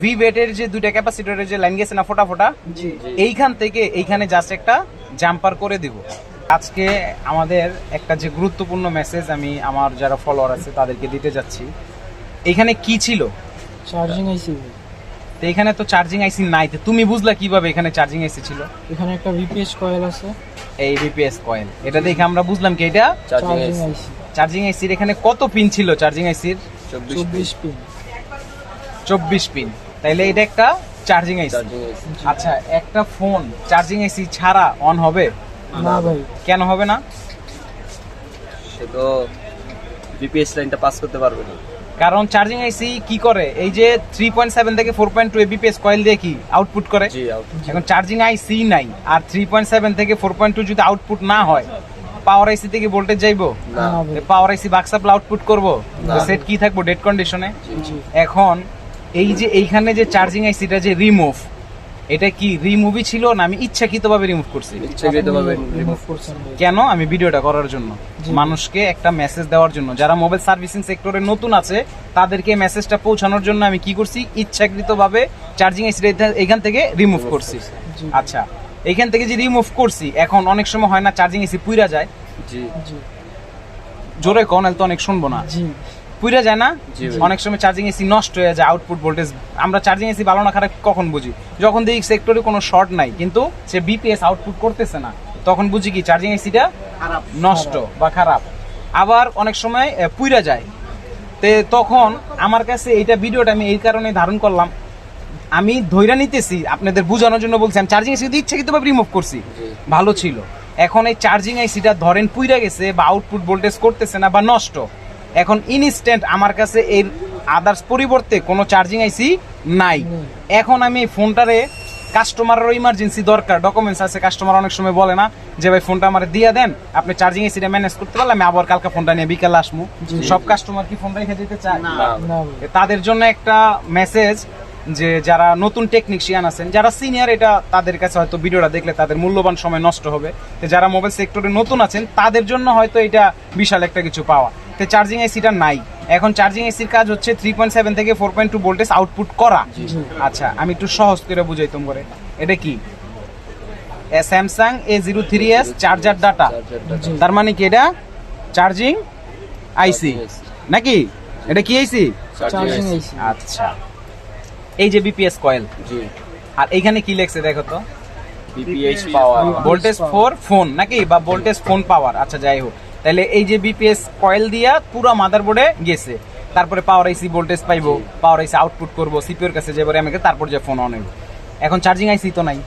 ভিভেটের যে দুইটা ক্যাপাসিটরের যে লাইন গেছে না ফোটা ফোটা, এইখান থেকে এইখানে জাস্ট একটা জাম্পার করে দিব। আজকে আমাদের একটা যে গুরুত্বপূর্ণ মেসেজ আমি আমার যারা ফলোয়ার আছে তাদেরকে দিতে যাচ্ছি। এখানে কি ছিল? চার্জিং আইসি। তো এখানে তো চার্জিং আইসি নাই, তো তুমি বুঝলা কিভাবে এখানে চার্জিং আইসি ছিল? এখানে একটা ভিপিএস কয়েল আছে। এই ভিপিএস কয়েল, এটা দেখে আমরা বুঝলাম কি এটা চার্জিং আইসি। চার্জিং আইসির এখানে কত পিন ছিল? চার্জিং আইসির 24 পিন। 24 পিন। তাইলে এটা একটা চার্জিং আইসি। আচ্ছা, একটা ফোন চার্জিং আইসি ছাড়া অন হবে না ভাই। কেন হবে না? সে তো বিপিএস লাইনটা পাস করতে পারবে না। কারণ চার্জিং আইসি কি করে, এই যে 3.7 থেকে 4.2 এবিপিএস কয়েল দিয়ে কি আউটপুট করে। জি, আউটপুট। এখন চার্জিং আইসি নাই, আর 3.7 থেকে 4.2 যদি আউটপুট না হয়, পাওয়ার আইসি থেকে ভোল্টেজ যাইবো? না ভাই। পাওয়ার আইসি বাক সাপ্লাই আউটপুট করবো? সেট কি থাকবো? ডেড কন্ডিশনে। জি। এখন এই যে এইখানে যে চার্জিং আইসিটা যে রিমুভ, এটা কি রিমুভই ছিল না আমি ইচ্ছাকৃতভাবে রিমুভ করছি? ইচ্ছাকৃতভাবে রিমুভ করছেন ভাই। কেন? আমি ভিডিওটা করার জন্য, জি। মানুষকে একটা মেসেজ দেওয়ার জন্য, যারা মোবাইল সার্ভিসিং সেক্টরে নতুন আছে তাদেরকে মেসেজটা পৌঁছানোর জন্য আমি কি করছি, ইচ্ছাকৃতভাবে চার্জিং আইসি এখান থেকে রিমুভ করছি। জি। আচ্ছা, এখান থেকে যে রিমুভ করছি, এখন অনেক সময় হয় না চার্জিং আইসি পুইরা যায়? জি জি। জোরে কন, তো অনেক শুনবো না। জি। পুইরা যায় না? জি ভাই। অনেক সময় চার্জিং এসি নষ্ট হয়ে যায়, আউটপুট ভোল্টেজ। আমরা চার্জিং এসি ভালো না খারাপ কখন বুঝি? যখন দেখি সেক্টরে কোনো শর্ট নাই কিন্তু সে বিপিএস আউটপুট করতেছে না, তখন বুঝি কি চার্জিং এসিটা নষ্ট বা খারাপ। আবার অনেক সময় পুইরা যায়, তখন আমার কাছে এইটা ভিডিওটা আমি এই কারণে ধারণ করলাম, আমি ধৈর্য নিতেছি আপনাদের বোঝানোর জন্য বলছি। আমি চার্জিং এসি ইচ্ছাকৃতভাবে রিমুভ করছি, ভালো ছিল। এখন এই চার্জিং আইসিটা ধরেন পুইরা গেছে বা আউটপুট ভোল্টেজ করতেছে না বা নষ্ট, এখন ইনস্ট্যান্ট আমার কাছে এর আদার্স পরিবর্তে কোনো চার্জিং আইসি নাই। এখন আমি এই ফোনটারে, কাস্টমারেরও ইমার্জেন্সি দরকার, ডকুমেন্টস আছে, কাস্টমার অনেক সময় বলে না যে ভাই ফোনটা আমার দিয়ে দেন, আপনি চার্জিং এসিটা ম্যানেজ করতে পারলে আমি আবার কালকে ফোনটা নিয়ে বিকেলে আসবো। সব কাস্টমার কি ফোন রেখে যেতে চায়? না ভাই। তাদের জন্য একটা মেসেজ, যে যারা নতুন টেকনিশিয়ান আছেন, যারা সিনিয়র, এটা তাদের কাছে হয়তো ভিডিওটা দেখলে তাদের মূল্যবান সময় নষ্ট হবে। তো যারা মোবাইল সেক্টরে নতুন আছেন তাদের জন্য হয়তো এটা বিশাল একটা কিছু পাওয়া। তো চার্জিং এসিটা নাই। এখন চার্জিং এসির কাজ হচ্ছে 3.7 থেকে 4.2 ভোল্টেজ আউটপুট করা। আচ্ছা, আমি একটু সহজ করে বুঝাইতাম করে। এটা কি? Samsung A03s charger data. তার মানে কি এটা চার্জিং আইসি নাকি? এটা কি আইসি? চার্জিং আইসি। আচ্ছা, এই যে বিপিএস কয়েল, জি। আর এখানে কি লেখছে দেখো তো? BPS power. Voltage for phone নাকি, বা ভোল্টেজ ফোন পাওয়ার। আচ্ছা, যাই হোক, তাহলে এই যে বিপিএস কয়েল দিয়া পুরো মাদারবোর্ডে গেছে, তারপরে পাওয়ার আইসি ভোল্টেজ পাইবো, পাওয়ার আইসি আউটপুট করবো, সিপিইউর কাছে যাবো, র্যামের কাছে, তারপর যে ফোন অন হইব। এখন চার্জিং আইসি তো নাই।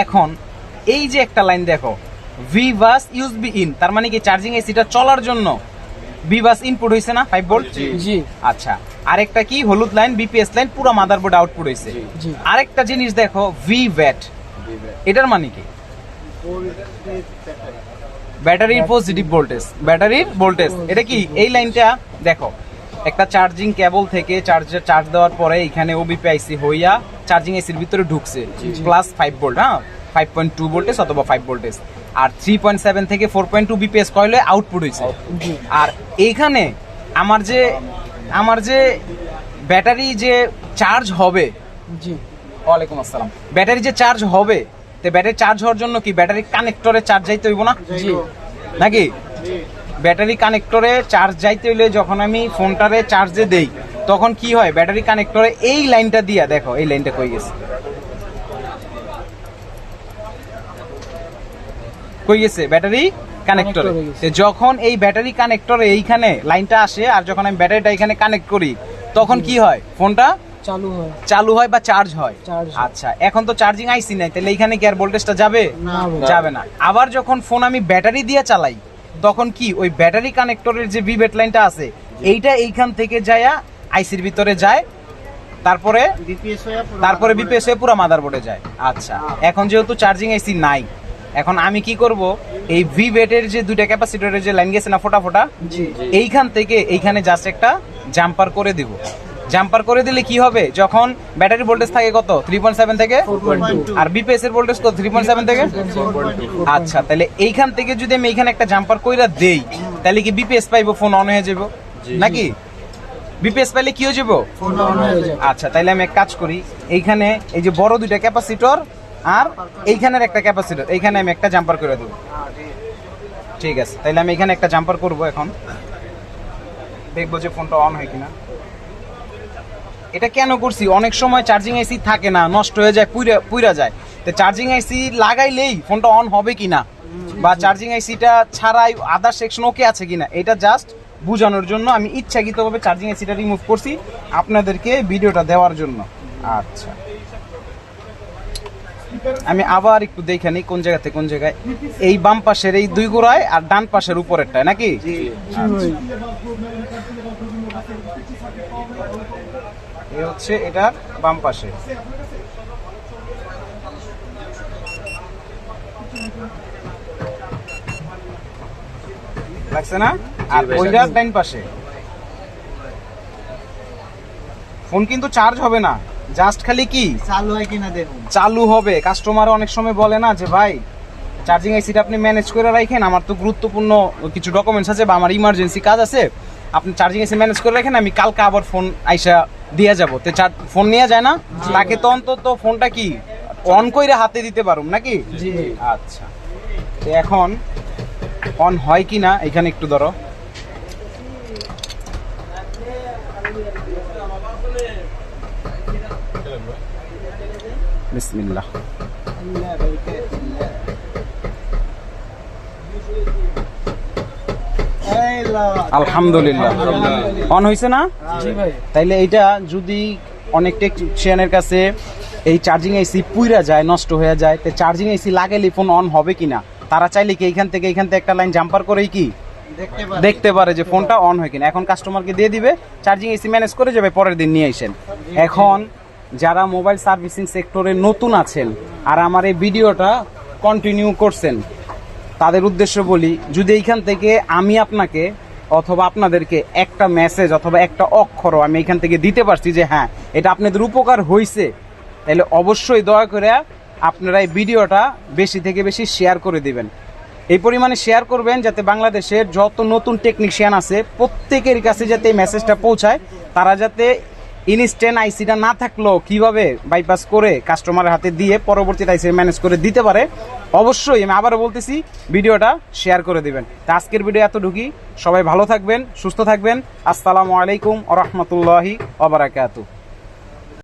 এখন এই যে একটা লাইন দেখো, ভিভাস ইউএসবি ইন, তার মানে কি চার্জিং আইসিটা চলার জন্য ভিভাস ইনপুট হইছে না 5 ভোল্ট? জি। আচ্ছা, আরেকটা কি হলুদ লাইন বিপিএস লাইন পুরো মাদারবোর্ডে আউটপুট হইছে। জি। আরেকটা জিনিস দেখো, ভিভ্যাট, এটার মানে কি? ব্যাটারির পজিটিভ ভোল্টেজ, ব্যাটারির ভোল্টেজ। এটা কি? এই লাইনটা দেখো, একটা চার্জিং কেবল থেকে চার্জ দেওয়ার পরে এখানে ওবিপি আইসি হইয়া চার্জিং আইসির ভিতরে ঢুকছে, প্লাস 5 ভোল্ট, হ্যাঁ 5.2 ভোল্টেজ অথবা 5 ভোল্টেজ, আর 3.7 থেকে 4.2 বিপিএস কয়েলে আউটপুট হইছে। আর এইখানে আমার যে ব্যাটারি যে চার্জ হবে, জি। ওয়ালাইকুম আসসালাম, ব্যাটারি যে চার্জ হবে, তো ব্যাটারি চার্জ হওয়ার জন্য কি ব্যাটারি কানেক্টরে চার্জ যাইতে হইব না? জি। নাকি? ব্যাটারি কানেক্টরে চার্জ যাইতে হইলে যখন আমি ফোনটারে চার্জে দেই, তখন কি হয়, ব্যাটারি কানেক্টরে এই লাইনটা দিয়া, দেখো এই লাইনটা কই গেছে, কই গেছে? ব্যাটারি কানেক্টরে। কানেক্টরে গেছে। যখন এই ব্যাটারি কানেক্টরে এইখানে লাইনটা আসে, আর যখন আমি ব্যাটারিটা এখানে কানেক্ট করি, তখন কি হয়, ফোনটা চালু হয় বা চার্জ হয়। চার্জ। আচ্ছা, এখন তো চার্জিং আইসি নাই, তাহলে এইখানে কি আর ভোল্টেজটা যাবে? না ভাই। যাবে না। আবার যখন ফোন আমি ব্যাটারি দিয়ে চালাই, তখন কি ওই ব্যাটারি কানেক্টরের যে ভিভেট লাইনটা আছে, এইটা এইখান থেকে যায়া আইসির ভিতরে যায়, তারপরে বিপিএস হয়ে পুরো মাদারবোর্ডে যায়। আচ্ছা, এখন যেহেতু চার্জিং আইসি নাই, এখন আমি কি করব, এই ভিভেটের যে দুইটা ক্যাপাসিটরের যে লাইন গেছে না ফোটা ফোটা, এইখান থেকে এইখানে জাস্ট একটা জাম্পার করে দিব। জাম্পার করে দিলে কি হবে, যখন ব্যাটারি ভোল্টেজ থাকে কত, 3.7 থেকে 4.2, আর বিপিএস এর ভোল্টেজ কত, 3.7 থেকে 4.2। আচ্ছা, তাহলে এইখান থেকে যদি আমি এইখানে একটা জাম্পার কইরা দেই, তাহলে কি বিপিএস পাইবো, ফোন অন হয়ে যাবো নাকি? বিপিএস পাইলে কি হয়ে যাবো? ফোনটা অন হয়ে যাবে। আচ্ছা, তাইলে আমি এক কাজ করি, এইখানে এই যে বড় দুইটা ক্যাপাসিটর আর এইখানের একটা ক্যাপাসিটর, এইখানে আমি একটা জাম্পার করে দেবো। ঠিক আছে, তাইলে আমি এখানে একটা জাম্পার করব। এখন দেখবো যে ফোনটা অন হয় কিনা। এটা কেন করছি, অনেক সময় চার্জিং আইসি থাকে না, নষ্ট হয়ে যায়, পুইরা যায়। তো চার্জিং আইসি লাগাইলেই ফোনটা অন হবে কিনা, বা চার্জিং আইসিটা ছাড়াই আদার সেকশন ওকে আছে কিনা, এটা জাস্ট বোঝানোর জন্য আমি ইচ্ছাকৃতভাবে চার্জিং আইসিটা রিমুভ করছি আপনাদেরকে ভিডিওটা দেওয়ার জন্য। আচ্ছা, আমি আবার একটু দেখে নিই কোন জায়গাতে কোন জায়গায়। এই বাম পাশের এই দুই গোড়ায় আর ডান পাশের উপরেরটায় নাকি? এই হচ্ছে এটার বাম পাশে। লাগছে না? আর ওইটার ডান পাশে। ফোন কিন্তু চার্জ হবে না, জাস্ট খালি কি চালু হয় কিনা দেখুন। চালু হবে। কাস্টমার অনেক সময় বলে না যে ভাই চার্জিং আইসিটা আপনি ম্যানেজ করে রাখেন, আমার তো গুরুত্বপূর্ণ কিছু ডকুমেন্টস আছে বা আমার ইমার্জেন্সি কাজ আছে, আপনি চার্জিং আইসি ম্যানেজ করে রাখেন, আমি কালকে আবার ফোন আইসা দিয়ে যাবো। তো ফোন নিয়ে যায় না, তাকে তো অন্তত ফোনটা কি অন কইরা হাতে দিতে পারুম নাকি? জি। আচ্ছা, তো এখন অন হয় কিনা এখানে একটু ধরো। বিসমিল্লাহ। আলহামদুলিল্লাহ, অন হয়েছে না? জি ভাই। তাইলে এইটা যদি অনেক টেকনিশিয়ানের কাছে এই চার্জিং আইসি পুইরা যায়, নষ্ট হয়ে যায়, তো চার্জিং আইসি লাগাইলে ফোন অন হবে কিনা, তারা চাইলে কি এইখান থেকে একটা লাইন জাম্পার করেই কি দেখতে পারে যে ফোনটা অন হয় কিনা। এখন কাস্টমারকে দিয়ে দিবে, চার্জিং এসি ম্যানেজ করে যাবে, পরের দিন নিয়ে আসেন। এখন যারা মোবাইল সার্ভিসিং সেক্টরে নতুন আছেন আর আমার এই ভিডিওটা কন্টিনিউ করছেন, তাদের উদ্দেশ্য বলি, যদি এইখান থেকে আমি আপনাকে অথবা আপনাদেরকে একটা মেসেজ অথবা একটা অক্ষরও আমি এখান থেকে দিতে পারছি যে হ্যাঁ এটা আপনাদের উপকার হয়েছে, তাহলে অবশ্যই দয়া করে আপনারা এই ভিডিওটা বেশি থেকে বেশি শেয়ার করে দিবেন। এই পরিমাণে শেয়ার করবেন যাতে বাংলাদেশের যত নতুন টেকনিশিয়ান আছে প্রত্যেকের কাছে যাতে এই মেসেজটা পৌঁছায়, তারা যাতে ইনস্ট্যান্ট আইসিটা না থাকলেও কিভাবে বাইপাস করে কাস্টমারের হাতে দিয়ে পরবর্তীতে আইসি ম্যানেজ করে দিতে পারে। অবশ্যই আমি আবারও বলতেছি, ভিডিওটা শেয়ার করে দিবেন। তা আজকের ভিডিও এতটুকুই, সবাই ভালো থাকবেন, সুস্থ থাকবেন। আসসালামু আলাইকুম ওয়া রাহমাতুল্লাহি ওয়া বারাকাতুহু।